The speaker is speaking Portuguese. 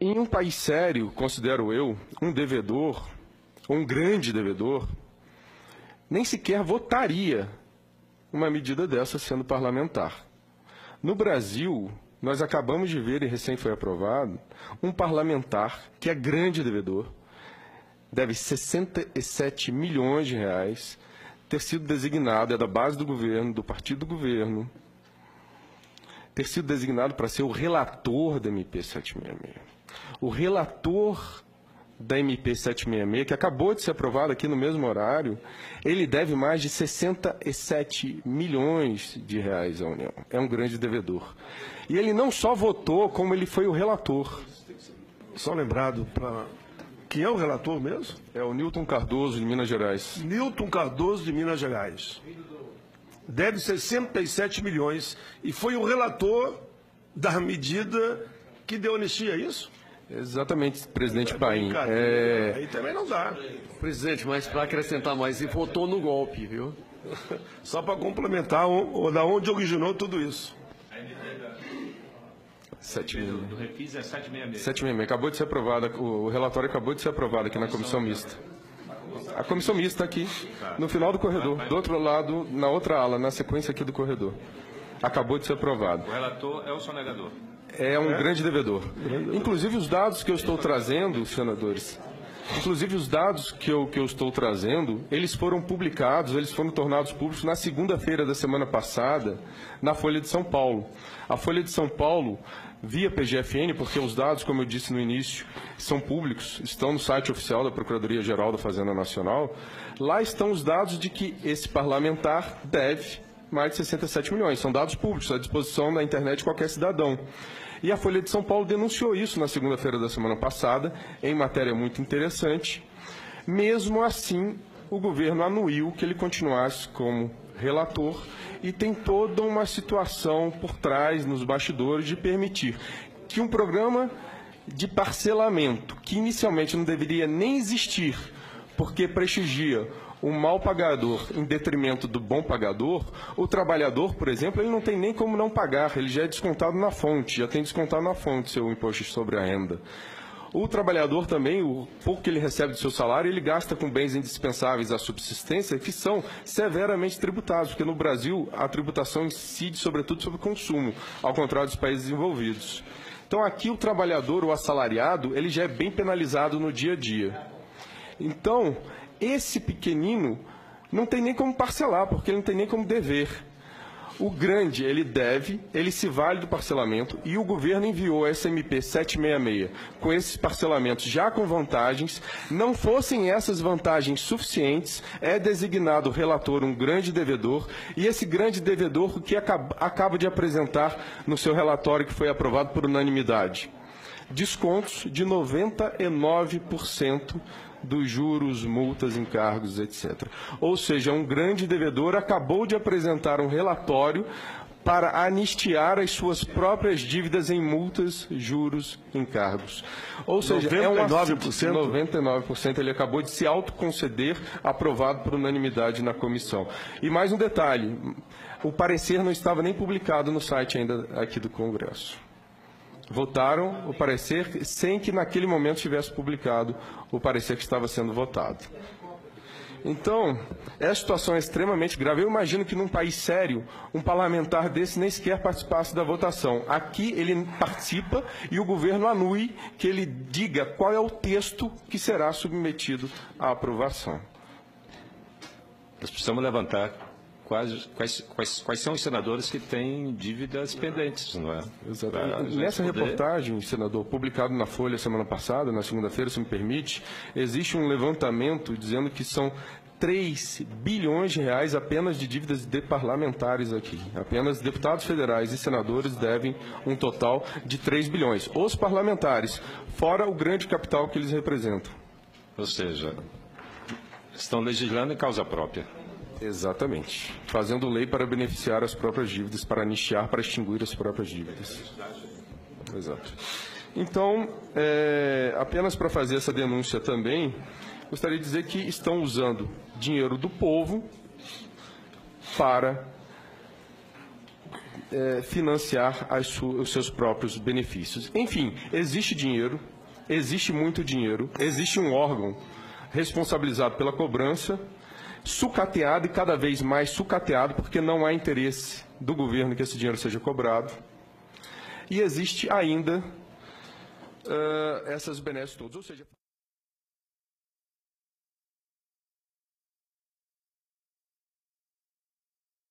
Em um país sério, considero eu, um devedor, ou um grande devedor, nem sequer votaria uma medida dessa sendo parlamentar. No Brasil, nós acabamos de ver, e recém foi aprovado, um parlamentar que é grande devedor, deve 67 milhões de reais, ter sido designado, é da base do governo, do partido do governo, ter sido designado para ser o relator da MP 766. O relator da MP 766, que acabou de ser aprovado aqui no mesmo horário, ele deve mais de 67 milhões de reais à União. É um grande devedor. E ele não só votou, como ele foi o relator. Só lembrado para... Quem é o relator mesmo? É o Newton Cardoso, de Minas Gerais. Newton Cardoso, de Minas Gerais. Deve 67 milhões e foi o relator da medida que deu anistia, é isso? Exatamente, presidente Paim. Aí também não dá. Presidente, mas para acrescentar mais, ele votou no golpe, viu? Só para complementar, da onde originou tudo isso. 766. Do Refis é 766. 766. Acabou de ser aprovado, o relatório acabou de ser aprovado aqui na comissão mista. A comissão mista aqui, no final do corredor, do outro lado, na outra ala, na sequência aqui do corredor. Acabou de ser aprovado. O relator é o sonegador. É um grande devedor. Inclusive os dados que eu estou trazendo, senadores, eles foram publicados, eles foram tornados públicos na segunda-feira da semana passada, na Folha de São Paulo. A Folha de São Paulo, via PGFN, porque os dados, como eu disse no início, são públicos, estão no site oficial da Procuradoria-Geral da Fazenda Nacional, lá estão os dados de que esse parlamentar deve mais de 67 milhões. São dados públicos, à disposição da internet de qualquer cidadão. E a Folha de São Paulo denunciou isso na segunda-feira da semana passada, em matéria muito interessante. Mesmo assim, o governo anuiu que ele continuasse como relator e tem toda uma situação por trás, nos bastidores, de permitir que um programa de parcelamento, que inicialmente não deveria nem existir, porque prestigia o mal pagador em detrimento do bom pagador, o trabalhador, por exemplo, ele não tem nem como não pagar, ele já é descontado na fonte, já tem descontado na fonte seu imposto sobre a renda. O trabalhador também, o pouco que ele recebe do seu salário, ele gasta com bens indispensáveis à subsistência, que são severamente tributados, porque no Brasil a tributação incide sobretudo sobre o consumo, ao contrário dos países desenvolvidos. Então aqui o trabalhador, o assalariado, ele já é bem penalizado no dia a dia. Então, esse pequenino não tem nem como parcelar, porque ele não tem nem como dever. O grande, ele deve, ele se vale do parcelamento, e o governo enviou essa MP 766 com esses parcelamentos já com vantagens. Não fossem essas vantagens suficientes, é designado relator um grande devedor, e esse grande devedor, o que acaba de apresentar no seu relatório que foi aprovado por unanimidade? Descontos de 99% dos juros, multas, encargos, etc. Ou seja, um grande devedor acabou de apresentar um relatório para anistiar as suas próprias dívidas em multas, juros, encargos. Ou seja, 99% ele acabou de se autoconceder, aprovado por unanimidade na comissão. E mais um detalhe, o parecer não estava nem publicado no site ainda aqui do Congresso. Votaram o parecer sem que naquele momento tivesse publicado o parecer que estava sendo votado. Então, essa situação é extremamente grave. Eu imagino que num país sério, um parlamentar desse nem sequer participasse da votação. Aqui ele participa e o governo anui que ele diga qual é o texto que será submetido à aprovação. Nós precisamos levantar quais são os senadores que têm dívidas pendentes, não é? Exatamente. Nessa reportagem, senador, publicado na Folha semana passada, na segunda-feira, se me permite, existe um levantamento dizendo que são 3 bilhões de reais apenas de dívidas de parlamentares aqui. Apenas deputados federais e senadores devem um total de 3 bilhões. Os parlamentares, fora o grande capital que eles representam. Ou seja, estão legislando em causa própria. Exatamente. Fazendo lei para beneficiar as próprias dívidas, para anistiar, para extinguir as próprias dívidas. Exato. Então, apenas para fazer essa denúncia também, gostaria de dizer que estão usando dinheiro do povo para financiar os seus próprios benefícios. Enfim, existe dinheiro, existe muito dinheiro, existe um órgão responsabilizado pela cobrança, sucateado e cada vez mais sucateado, porque não há interesse do governo que esse dinheiro seja cobrado. E existe ainda essas benesses todas, ou seja...